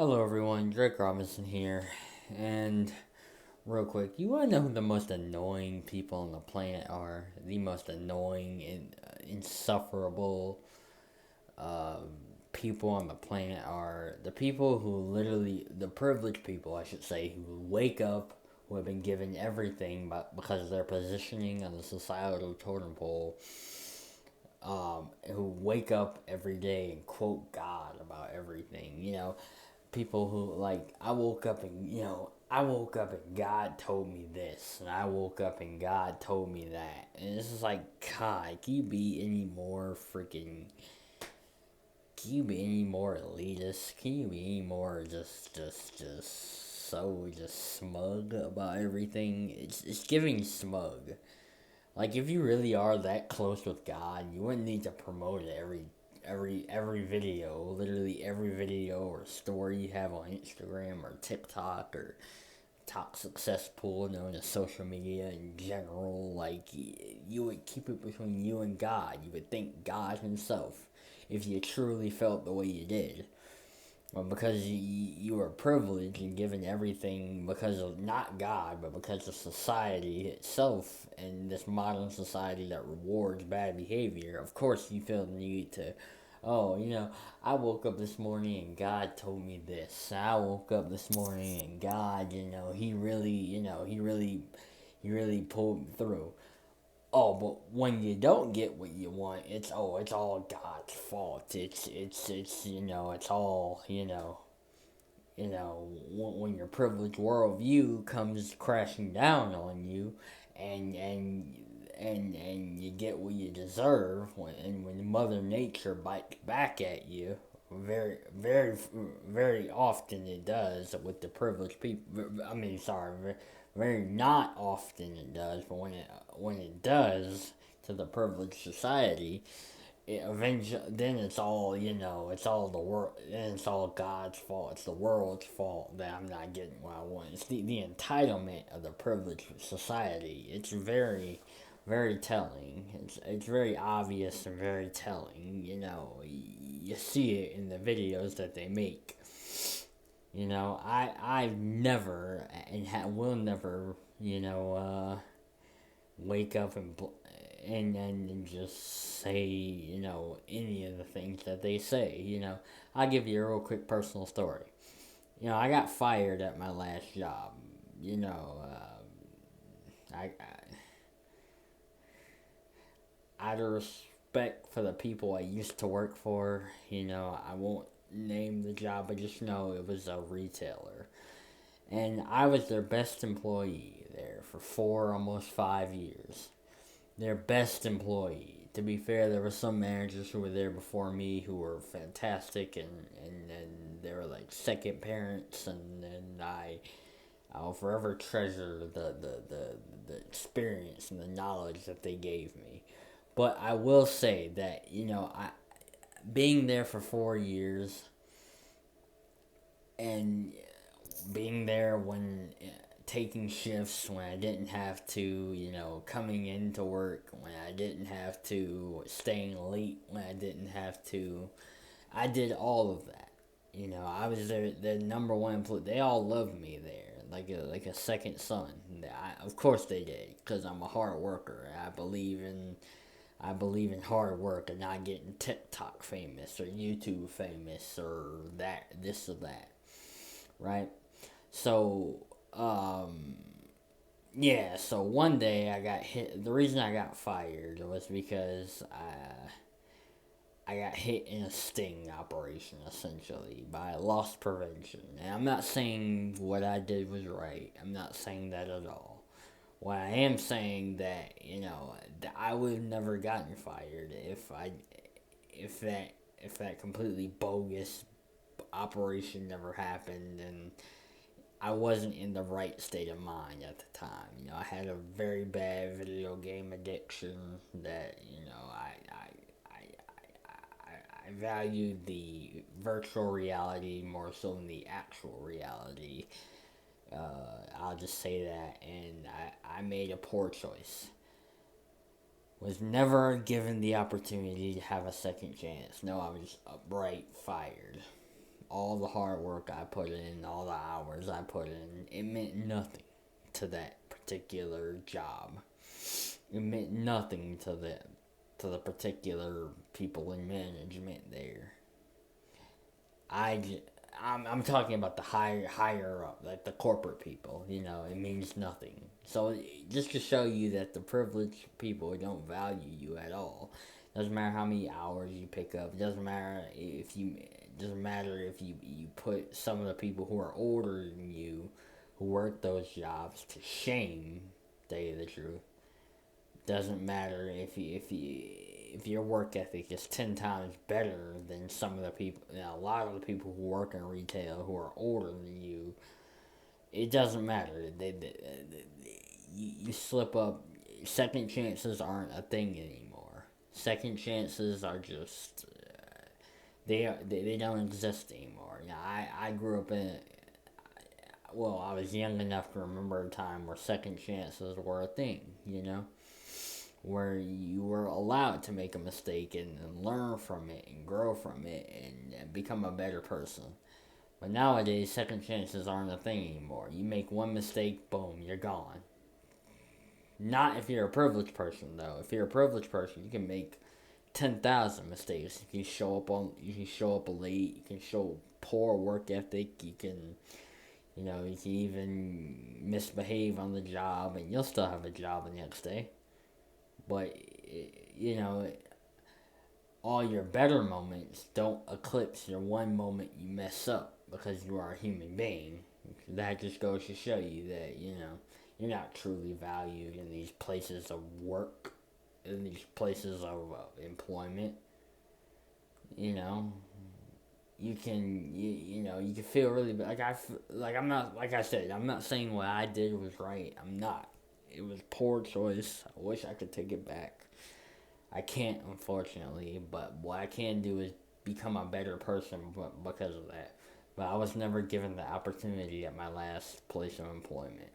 Hello everyone, Drake Robinson here, and real quick, you want to know who the most annoying people on the planet are? The most annoying and insufferable uh, people on the planet are the people who literally, the privileged people, I should say, who wake up, who have been given everything but because of their positioning on the societal totem pole, who wake up every day and quote God about everything. People who like I woke up and God told me this, and I woke up and God told me that, and it's just like, God, can you be any more elitist? Can you be any more just smug about everything? It's giving smug. Like, if you really are that close with God, you wouldn't need to promote it every video, literally every video or story you have on Instagram or TikTok or top success pool known as social media in general. Like, you would keep it between you and God. You would thank God Himself if you truly felt the way you did. Well, because you were privileged and given everything because of not God, but because of society itself and this modern society that rewards bad behavior. Of course, you feel the need to, oh, I woke up this morning and God told me this. I woke up this morning and God, he really pulled me through. Oh, but when you don't get what you want, it's all God's fault. It's it's all when your privileged worldview comes crashing down on you, and you get what you deserve, when Mother Nature bites back at you, very often it does with the privileged people. I mean, sorry, very not often it does, but when it does to the privileged society, eventually, then it's all it's all the world. Then it's all God's fault. It's the world's fault that I'm not getting what I want. It's the entitlement of the privileged society. It's very telling. It's very obvious and very telling. You see it in the videos that they make. I've never and will never wake up and just say any of the things that they say. I'll give you a real quick personal story. I got fired at my last job. I out of respect for the people I used to work for, I won't name the job, but just know it was a retailer. And I was their best employee there for 4, almost 5 years. Their best employee. To be fair, there were some managers who were there before me who were fantastic, and they were like second parents, and I'll forever treasure the experience and the knowledge that they gave me. But I will say that, being there for 4 years and being there when taking shifts when I didn't have to, coming into work when I didn't have to, staying late when I didn't have to. I did all of that. I was their number one employee. They all loved me there, like a second son. Of course they did, because I'm a hard worker. I believe in hard work and not getting TikTok famous or YouTube famous or this or that, right? So, yeah, so one day I got hit. The reason I got fired was because I got hit in a sting operation, essentially, by loss prevention. And I'm not saying what I did was right. I'm not saying that at all. What I am saying that, that I would have never gotten fired if that completely bogus operation never happened, and I wasn't in the right state of mind at the time. I had a very bad video game addiction that, I valued the virtual reality more so than the actual reality. I'll just say that, and I made a poor choice. Was never given the opportunity to have a second chance. No, I was upright fired. all the hard work I put in, all the hours I put in, it meant nothing to that particular job. It meant nothing to the particular people in management there. I, I'm talking about the higher up, like the corporate people. It means nothing. So just to show you that the privileged people don't value you at all. Doesn't matter how many hours you pick up. Doesn't matter if you. Doesn't matter if you put some of the people who are older than you, who work those jobs, to shame. To tell you the truth. Doesn't matter if your work ethic is 10 times better than some of the people, a lot of the people who work in retail who are older than you. It doesn't matter. You slip up. Second chances aren't a thing anymore. Second chances are just they don't exist anymore. I grew up in. Well, I was young enough to remember a time where second chances were a thing. Where you were allowed to make a mistake and learn from it and grow from it and become a better person. But nowadays, second chances aren't a thing anymore. You make one mistake, boom, you're gone. Not if you're a privileged person, though. If you're a privileged person, you can make 10,000 mistakes. You can show up late. You can show poor work ethic. You can even misbehave on the job, and you'll still have a job the next day. But all your better moments don't eclipse your one moment you mess up because you are a human being. That just goes to show you that you're not truly valued in these places of work, in these places of employment. You know, you can feel really bad. I'm not, like I said, I'm not saying what I did was right. I'm not. It was poor choice. I wish I could take it back. I can't, unfortunately, but what I can do is become a better person because of that. But I was never given the opportunity at my last place of employment.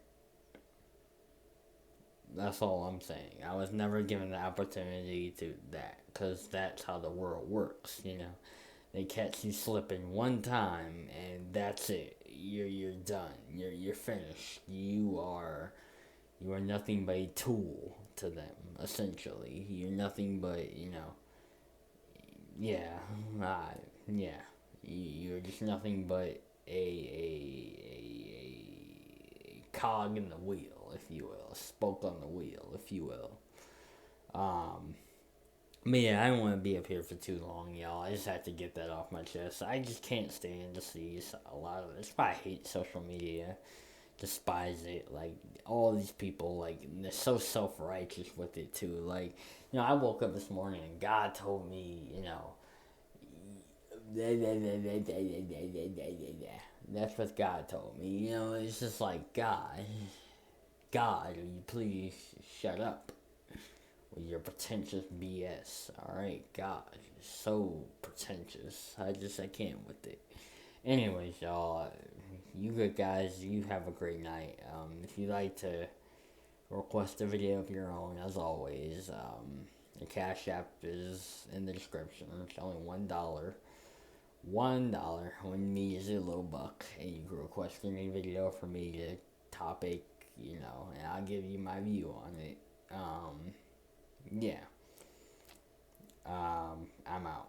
That's all I'm saying. I was never given the opportunity to that, because that's how the world works. They catch you slipping one time, and that's it. You're done. You're finished. You are nothing but a tool to them, essentially. You're nothing but, yeah, yeah. You're just nothing but a cog in the wheel, if you will. A spoke on the wheel, if you will. But yeah, I don't want to be up here for too long, y'all. I just have to get that off my chest. I just can't stand to see a lot of this. That's why I hate social media. Despise it. Like, all these people, like, they're so self-righteous with it too. Like, I woke up this morning and God told me, that's what God told me. It's just like, God, will you please shut up with your pretentious BS? Alright, God, you're so pretentious. I can't with it. Anyways, y'all, you good guys, you have a great night. If you'd like to request a video of your own, as always, the Cashapp is in the description. It's only $1. $1 when me is a little buck, and you can request any video for me, to topic, and I'll give you my view on it. Yeah. I'm out.